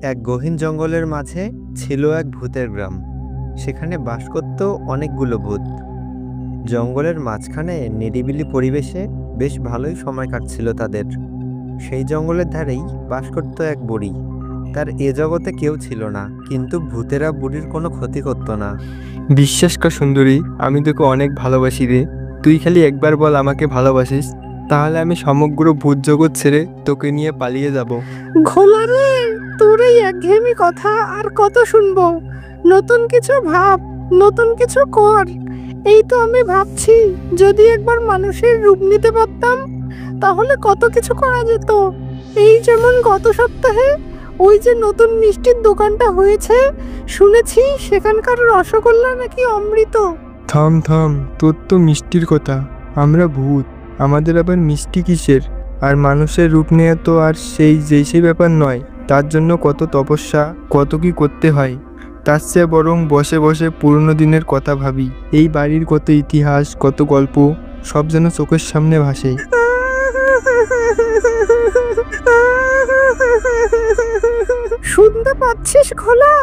এক গহীন জঙ্গলের মাঝে ছিল এক ভূতের গ্রাম। সেখানে বাস করত অনেকগুলো ভূত। জঙ্গলের মাঝখানে নিরিবিলি পরিবেশে বেশ ভালোই সময় কাটছিল তাদের। সেই জঙ্গলের ধারেই বাস করত এক বুড়ি। তার এ জগতে কেউ ছিল না, কিন্তু ভূতেরা বুড়ির কোনো ক্ষতি করত না। বিশ্বাস কর সুন্দরী, আমি তোকে অনেক ভালোবাসি রে। তুই খালি একবার বল আমাকে ভালোবাসিস, তাহলে আমি সমগ্র ভূত জগৎ ছেড়ে তোকে নিয়ে পালিয়ে যাব। ঘোলা রে, তোর এই একঘেয়েমি কথা আর কত শুনবো? নতুন কিছু ভাব, নতুন কিছু কর। এই তো আমি ভাবছি, যদি একবার মানুষের রূপ নিতে পারতাম তাহলে কত কিছু করা যেত। এই যেমন গত সপ্তাহে ওই যে নতুন মিষ্টির দোকানটা হয়েছে, শুনেছি সেখানকার রসগোল্লা নাকি অমৃত। থাম থাম, তোর তো মিষ্টির কথা, আমরা ভূত, আমাদের আবার মিষ্টি কিসের? আর মানুষের রূপ নিয়ে তো আর সেই ব্যাপার নয়। তার জন্য কত তপস্যা, কত কি করতে হয়। তার চেয়ে বরং বসে বসে পুরনো দিনের কথা ভাবি। এই বাড়ির কত ইতিহাস, কত গল্প, সব যেন চোখের সামনে ভাসে। শুনতে পাচ্ছিস ঘোলা?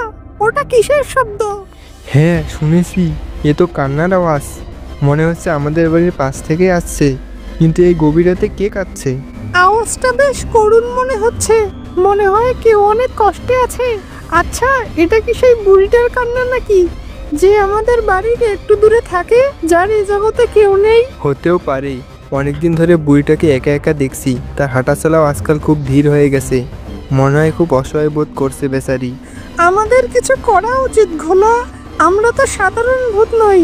ওটা কিসের শব্দ? হ্যাঁ শুনেছি, এ তো কান্নার আওয়াজ। মনে হচ্ছে আমাদের বাড়ির পাশ থেকে আসছে, কিন্তু এই গভীর রাতে কে কাঁদছে? আওয়াজটা বেশ করুণ মনে হচ্ছে, মনে হয় কেউ অনেক কষ্টে আছে। আচ্ছা, এটা কি সেই বুড়িটার কান্না নাকি, যে আমাদের বাড়ির একটু দূরে থাকে, যার এই জগতে কেউ নেই? হতেও পারে। অনেকদিন ধরে বুড়িটাকে একা একা দেখছি, তার হাঁটাচলাও আজকাল খুব ধীর হয়ে গেছে। মনে হয় খুব অসহায় বোধ করছে বেচারি। আমাদের কিছু করা উচিত ঘোলা। আমরা তো সাধারণ ভূত নই,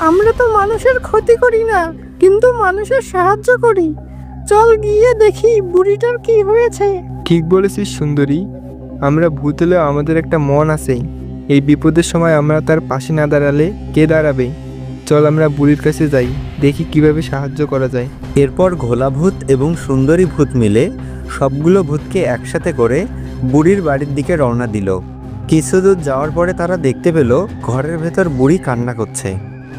আমরা তো মানুষের ক্ষতি করি না, কিন্তু মানুষের সাহায্য করি। চল গিয়ে দেখি বুড়িটার কি হয়েছে। ঠিক বলেছিস সুন্দরী, আমরা ভূত হলেও আমাদের একটা মন আছে। এই বিপদের সময় আমরা তার পাশে না দাঁড়ালে কে দাঁড়াবে? চল আমরা বুড়ির কাছে যাই, দেখি কিভাবে সাহায্য করা যায়। এরপর ঘোলা ভূত এবং সুন্দরী ভূত মিলে সবগুলো ভূতকে একসাথে করে বুড়ির বাড়ির দিকে রওনা দিল। কিছু দূর যাওয়ার পরে তারা দেখতে পেল ঘরের ভেতর বুড়ি কান্না করছে।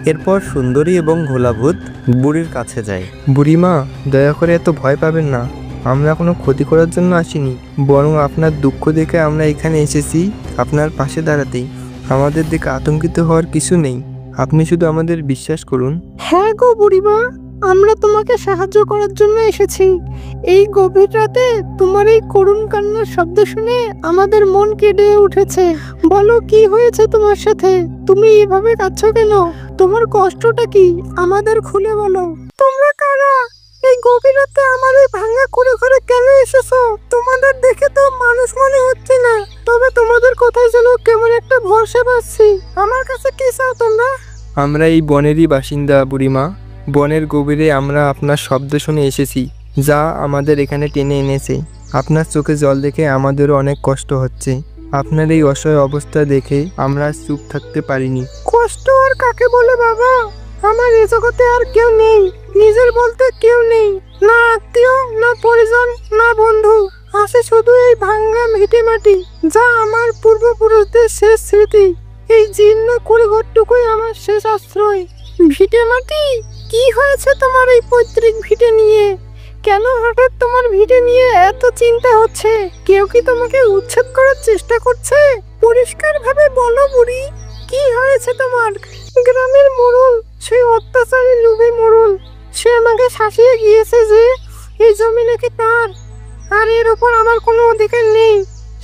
এরপর সুন্দরী এবং ঘোলা ভূত বুড়ির কাছে যায়। বুড়িমা, দয়া করে এত ভয় পাবেন না, আমরা কোনো ক্ষতি করার জন্য আসিনি, বরং আপনার দুঃখ দেখে আমরা এখানে এসেছি আপনার পাশে দাঁড়াতেই। আমাদের দিকে আতঙ্কিত হওয়ার কিছু নেই, আপনি শুধু আমাদের বিশ্বাস করুন। হ্যাঁ গো বুড়িমা, আমরা তোমাকে সাহায্য করার জন্য এসেছি। এই গভীর রাতে তোমার এই করুণ কান্নার শব্দ শুনে আমাদের মন কেঁদে উঠেছে। বলো, কি হয়েছে তোমার সাথে? তুমি এভাবে কাঁদছো কেন? তোমার কষ্টটা কি আমাদের খুলে বলো। তোমরা কারা? এই গভীর রাতে আমার এই ভাঙা কুড়ে ঘরে কেন এসেছো? তোমাদের দেখে তো মানুষ মনে হচ্ছে না, তবে তোমাদের কথাই যেন কেমন একটা ভরসা পাচ্ছি। আমার কাছে কি চাও তোমরা? আমরা এই বনেরই বাসিন্দা বুড়িমা। বনের গভীরে আমরা আপনার শব্দ শুনে এসেছি, যা আমাদের এখানে টেনে এনেছে। আপনার চোখে জল দেখে আমাদেরও অনেক কষ্ট হচ্ছে। আপনার এই অসহায় অবস্থা দেখে আমরা চুপ থাকতে পারিনি। কষ্ট আর কাকে বলে বাবা? আমার এ জগতে আর কেউ নেই, নিজের বলতে কেউ নেই, না আত্মীয়, না পরিজন, না বন্ধু। আছে শুধু এই ভাঙ্গা ভিটে মাটি, যা আমার পূর্বপুরুষদের শেষ স্মৃতি। এই জীর্ণ কুড়েঘরটুকুই আমার শেষ আশ্রয়। ভিটে মাটি? কি হয়েছে তোমার এই পৈতৃক ভিটে নিয়ে? কেন হঠাৎ তোমার ভিটে নিয়ে এত চিন্তা হচ্ছে? কেউ কি তোমাকে উচ্ছেদ করার চেষ্টা করছে? পরিষ্কার ভাবে বলো বুড়ি, কি হয়েছে তোমার? গ্রামের মোড়ল, সেই অত্যাচারী লোভী মোড়ল, সে আমাকে শাসিয়ে গিয়েছে যে এই জমি নাকি তার, আর এর উপর আমার কোনো অধিকার নেই।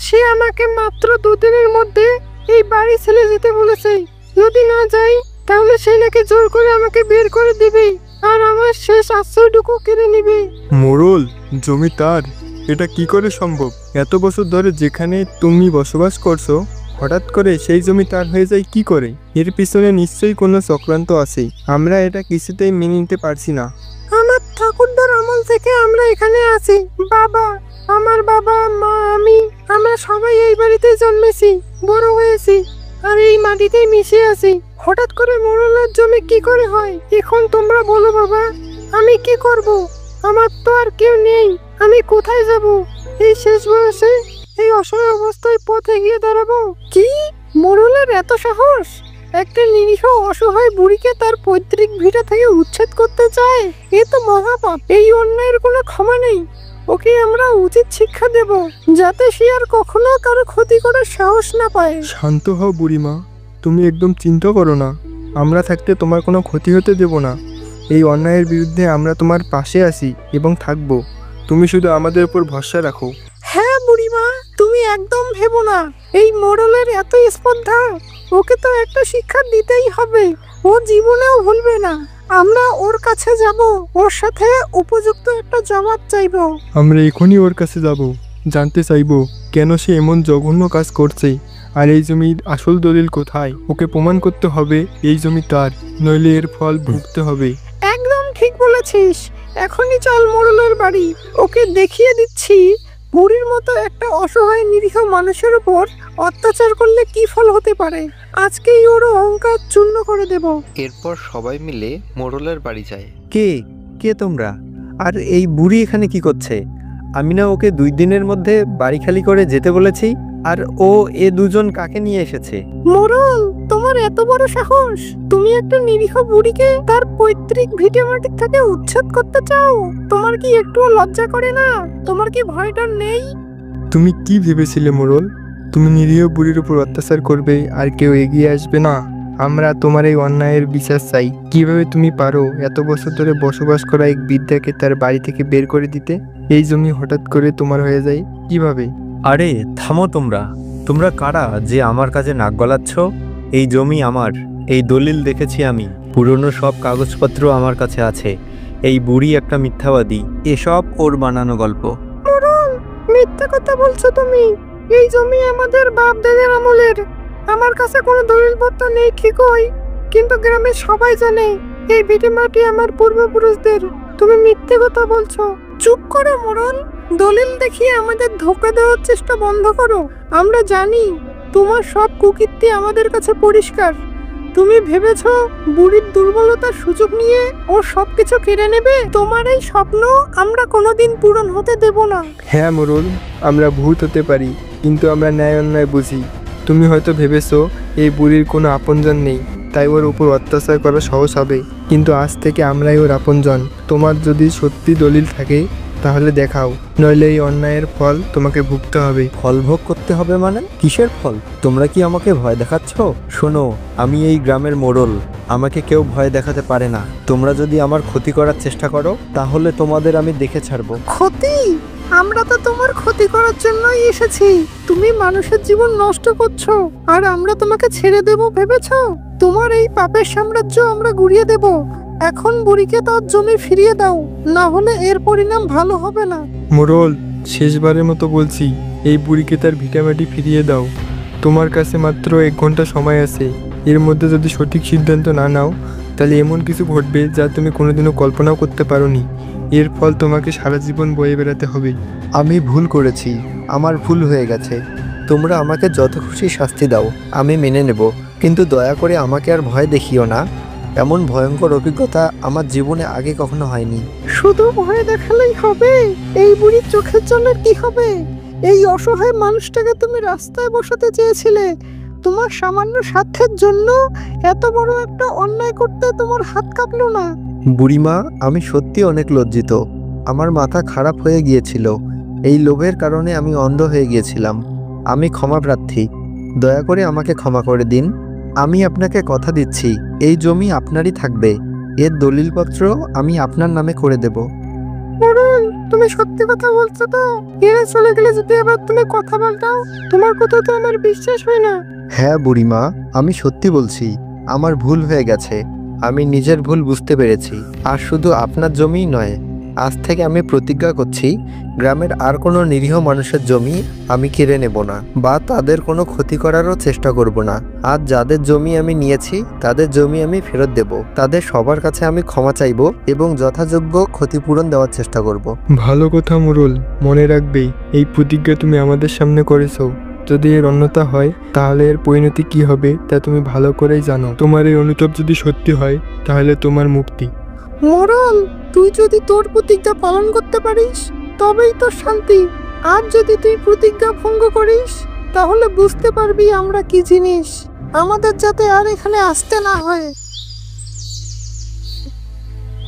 সে আমাকে মাত্র 2 দিনের মধ্যে এই বাড়ি ছেড়ে যেতে বলেছে। যদি না যাই তাহলে সে নাকি জোর করে আমাকে বের করে দিবে, আর আমার শেষ আশ্রয়টুকু কেড়ে নিবে। মোড়ল, জমি তার? এটা কি করে সম্ভব? এত বছর ধরে যেখানে তুমি বসবাস করছো, হঠাৎ করে সেই জমি তার হয়ে যায় কি করে? এর পিছনে নিশ্চয়ই কোনো চক্রান্ত আছে। আমরা এটা কিছুতেই মেনে নিতে পারছি না। আমার ঠাকুরদার আমল থেকে আমরা এখানে আছি। আমার বাবা, মা, আমরা সবাই এই বাড়িতে জন্মেছি, বড় হয়েছি, আর এই মাটিতেই মিশে আছি। হঠাৎ করে মোড়লের জমি কি করে হয়? এখন তোমরা বলো বাবা, আমি কি করব? আমার তো আর কেউ নেই, আমি কোথায় যাব? এই শেষ বয়সে এই অসহায় অবস্থায় পথে গিয়ে দাঁড়াবো? কি মোড়লের এত সাহস? একটা নিরীহ অসহায় বুড়িকে তার পৈতৃক ভিটা থেকে উচ্ছেদ করতে চায়? এ তো মহাপাপ, এই অন্যায়ের কোনো ক্ষমা নেই। ওকে আমরা উচিত শিক্ষা দেব, যাতে সে আর কখনো কারো ক্ষতি করার সাহস না পায়। শান্ত হও বুড়িমা, তুমি একদম চিন্তা করো না। আমরা থাকতে তোমার কোনো ক্ষতি হতে দেব না। এই অন্যায়ের বিরুদ্ধে আমরা তোমার পাশে আছি এবং থাকবো। তুমি শুধু আমাদের উপর ভরসা রাখো। হ্যাঁ বুড়িমা, তুমি একদম ভেবো না। এই মোড়লের এত স্পর্ধা, ওকে তো একটা শিক্ষা দিতেই হবে। ও জীবনেও ভুলবে না। আমরা ওর কাছে যাব, ওর সাথে উপযুক্ত একটা জবাব চাইবো। আমরা এখনই ওর কাছে যাব, জানতে চাইবো কেন সে এমন জঘন্য কাজ করছে, আর এই জমির আসল দলিল কোথায়। ওকে প্রমাণ করতে হবে এই জমি তার, নইলে এর ফল ভুগতে হবে। একদম ঠিক বলেছিস। এখনই চল মোড়লের বাড়ি, ওকে দেখিয়ে দিচ্ছি বুড়ির মতো একটা অসহায় নিরীহ মানুষের উপর অত্যাচার করলে কি ফল হতে পারে। আজকেই ওর অহংকার চূর্ণ করে দেব। এরপর সবাই মিলে মোড়লের বাড়ি যায়। কে কে তোমরা? আর এই বুড়ি এখানে কি করছে? আমি না ওকে 2 দিনের মধ্যে বাড়ি খালি করে যেতে বলেছি, আর ও এ দুজন কাকে নিয়ে এসেছে? মোড়ল, তোমার এত বড় সাহস! তুমি একটা নিরীহ বুড়িকে তার পৈতৃক ভিটেমাটি থেকে উচ্ছেদ করতে চাও? তোমার কি একটুও লজ্জা করে না? তোমার কি ভয়টা নেই? তুমি কি ভেবেছিলে মোড়ল? তুমি নিরীহ বুড়ির উপর অত্যাচার করবে আর কেউ এগিয়ে আসবে না? আমরা তোমার এই অন্যায়ের বিচার চাই। কিভাবে তুমি পারো এত বছর ধরে বসবাস করা এক বৃদ্ধাকে তার বাড়ি থেকে বের করে দিতে? এই জমি হঠাৎ করে তোমার হয়ে যায় কিভাবে? আরে থামো তোমরা। তোমরা কারা যে আমার কাছে নাক গলাচ্ছ? এই জমি আমার, এই দলিল দেখেছি আমি, পুরনো সব কাগজপত্র আমার কাছে আছে। এই বুড়ি একটা মিথ্যাবাদী, এসব ওর বানানো গল্প। মোড়ল, মিথ্যা কথা বলছো তুমি। এই জমি আমাদের বাপ দাদার আমলের। আমার কাছে কোনো দলিলপত্র নেই ঠিকই, কিন্তু গ্রামের সবাই জানে এই ভিটেমাটি আমার পূর্বপুরুষদের। তুমি মিথ্যে কথা বলছো। চুপ করো মোড়ল, দলিল দেখিয়ে আমাদের ধোঁকা দেওয়ার চেষ্টা বন্ধ করো। আমরা জানি তোমার সব কুকীর্তি আমাদের কাছে পরিষ্কার। তুমি ভেবেছো বুড়ির দুর্বলতার সুযোগ নিয়ে ও সবকিছু কেড়ে নেবে? তোমার এই স্বপ্ন আমরা কোনোদিন পূরণ হতে দেব না। হ্যাঁ মোড়ল, আমরা ভূত হতে পারি, কিন্তু আমরা ন্যায় অন্যায় বুঝি। তুমি হয়তো ভেবেছো এই বুড়ির কোনো আপনজন নেই, তাই ওর উপর অত্যাচার করা সহজ হবে, কিন্তু আজ থেকে আমরাই ওর আপনজন। তোমার যদি সত্যি দলিল থাকে তাহলে দেখাও, নইলে এই অন্যায়ের ফল তোমাকে ভুগতে হবে। ফল ভোগ করতে হবে মানে? কিসের ফল? তোমরা কি আমাকে ভয় দেখাচ্ছ? শোনো, আমি এই গ্রামের মোড়ল, আমাকে কেউ ভয় দেখাতে পারে না। তোমরা যদি আমার ক্ষতি করার চেষ্টা করো তাহলে তোমাদের আমি দেখে ছাড়বো। ক্ষতি? আমরা তো তোমার ক্ষতি করার জন্যই এসেছি। তুমি মানুষের জীবন নষ্ট করছো, আর আমরা তোমাকে ছেড়ে দেব ভেবেছো? তোমার এই পাপের সাম্রাজ্য আমরা গুড়িয়ে দেব। এখন বুড়িকে তার জমি ফিরিয়ে দাও, না হলে এর পরিণাম ভালো হবে না। মোড়ল, শেষবারের মতো বলছি, এই বুড়িকে তার ভিটামাটি ফিরিয়ে দাও। তোমার কাছে মাত্র 1 ঘন্টা সময় আছে। এর মধ্যে যদি সঠিক সিদ্ধান্ত না নাও তাহলে এমন কিছু ঘটবে যা তুমি কোনোদিনও কল্পনাও করতে পারোনি। এর ফল তোমাকে সারা জীবন বয়ে বেড়াতে হবে। আমি ভুল করেছি, আমার ভুল হয়ে গেছে। তোমরা আমাকে যত খুশি শাস্তি দাও, আমি মেনে নেব, কিন্তু দয়া করে আমাকে আর ভয় দেখিও না। এমন ভয়ঙ্কর অভিজ্ঞতা আমার জীবনে আগে কখনো হয়নি। শুধু ভয় দেখালেই হবে? এই বুড়ির চোখের জলের কি হবে? এই অসহায় মানুষটাকে তুমি রাস্তায় বসাতে চেয়েছিলে। তোমার সামান্য স্বার্থের জন্য এত বড় একটা অন্যায় করতে তোমার হাত কাঁপলো না? বুড়িমা, আমি সত্যি অনেক লজ্জিত। আমার মাথা খারাপ হয়ে গিয়েছিল। এই লোভের কারণে আমি অন্ধ হয়ে গিয়েছিলাম। আমি ক্ষমা প্রার্থী, দয়া করে আমাকে ক্ষমা করে দিন। আমি আপনাকে কথা দিচ্ছি, এই জমি আপনারই থাকবে। এর দলিলপত্র আমি আপনার নামে করে দেব। মোড়ল, তুমি সত্যি কথা বলছো তো? এরা চলে গেলে যদি আবার তুমি কথা বলতাও, তোমার কথা তো আমার বিশ্বাস হয় না। হ্যাঁ বুড়িমা, আমি সত্যি বলছি, আমার ভুল হয়ে গেছে। আমি নিজের ভুল বুঝতে পেরেছি। আর শুধু আপনার জমিই নয়, আজ থেকে আমি প্রতিজ্ঞা করছি গ্রামের আর কোনো নিরীহ মানুষের জমি আমি কেড়ে নেব না, বা তাদের কোনো ক্ষতি করারও চেষ্টা করব না। আজ যাদের জমি আমি নিয়েছি তাদের জমি আমি ফেরত দেব। তাদের সবার কাছে আমি ক্ষমা চাইব এবং যথাযোগ্য ক্ষতিপূরণ দেওয়ার চেষ্টা করব। ভালো কথা মোড়ল, মনে রাখবে এই প্রতিজ্ঞা তুমি আমাদের সামনে করেছো। যদি এর অন্যতা হয় তাহলে এর পরিণতি কি হবে তা তুমি ভালো করেই জানো। তোমার এই অনুতাপ যদি সত্যি হয় তাহলে তোমার মুক্তি। মোড়ল, তুই যদি তোর প্রতিজ্ঞা পালন করতে পারিস তবেই তোর শান্তি। আর যদি তুই প্রতিজ্ঞা ভঙ্গ করিস তাহলে বুঝতে পারবি আমরা কি জিনিস। আমাদের যাতে আর এখানে আসতে না হয়।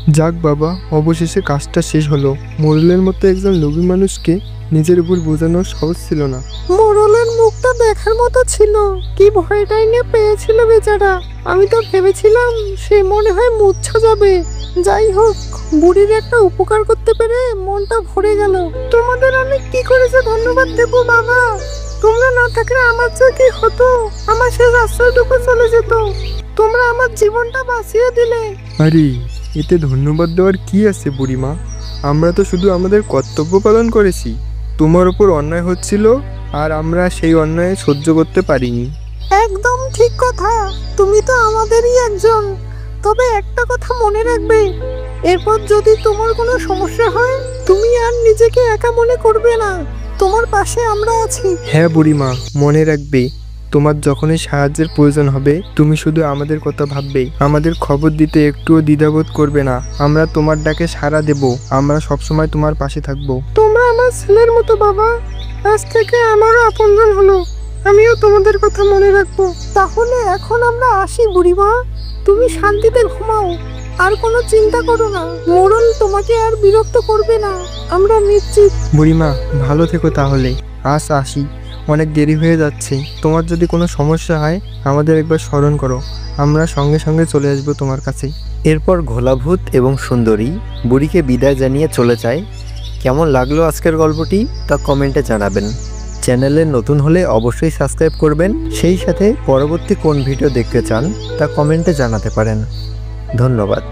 যাক বাবা, অবশেষে কাজটা শেষ হলো। মোরলের মতো একজন লোভী মানুষকে নিজের উপর বোঝানো সহজ ছিল না। মোড়লের মুখটা দেখার মতো ছিল, কি ভয়টাই নিয়ে পেয়েছিল বেচারা। আমি তো ভেবেছিলাম সে মনে হয় মূর্ছা যাবে। যাই হোক, বুড়ির একটা উপকার করতে পেরে মনটা ভরে গেল। তোমাদের আমি কি করেছে ধন্যবাদ দেবো বাবা? তোমরা না থাকলে আমার যে কি হতো, আমার শেষ আশ্রয়টুকু চলে যেত। তোমরা আমার জীবনটা বাঁচিয়ে দিলে। আরে, এতে ধন্যবাদ দেওয়ার কি আছে বুড়িমা? আমরা তো শুধু আমাদের কর্তব্য পালন করেছি। তোমার ওপর অন্যায় হচ্ছিল আর আমরা সেই অন্যায় সহ্য করতে পারিনি। একদম ঠিক কথা, তুমি তো আমাদেরই একজন। তবে একটা কথা মনে রাখবে, এরপর যদি তোমার কোনো সমস্যা হয়, তুমি আর নিজেকে একা মনে করবে না। তোমার পাশে আমরা আছি। হ্যাঁ বুড়িমা, মনে রাখবে, তোমার যখনই সাহায্যের প্রয়োজন হবে তুমি শুধু আমাদের কথা ভাববে। আমাদের খবর দিতে একটুও দ্বিধাবোধ করবে না। আমরা তোমার ডাকে সাড়া দেব। আমরা সবসময় তোমার পাশে থাকবো। তোমরা আমার ছেলের মতো বাবা। আজ থেকে আমারও আপনজন হলো। আমিও তোমাদের কথা মনে রাখবো। তাহলে এখন আমরা আসি বুড়িমা, তুমি শান্তিতে ঘুমাও, আর কোনো চিন্তা করো না। মোড়ল তোমাকে আর বিরক্ত করবে না, আমরা নিশ্চিত। বুড়িমা, ভালো থেকো তাহলে। আজ আসি, অনেক দেরি হয়ে যাচ্ছে। তোমার যদি কোনো সমস্যা হয় আমাদের একবার স্মরণ করো, আমরা সঙ্গে সঙ্গে চলে আসবো তোমার কাছে। এরপর ঘোলাভূত এবং সুন্দরী বুড়িকে বিদায় জানিয়ে চলে যায়। কেমন লাগলো আজকের গল্পটি তা কমেন্টে জানাবেন। চ্যানেলে নতুন হলে অবশ্যই সাবস্ক্রাইব করবেন। সেই সাথে পরবর্তী কোন ভিডিও দেখতে চান তা কমেন্টে জানাতে পারেন। ধন্যবাদ।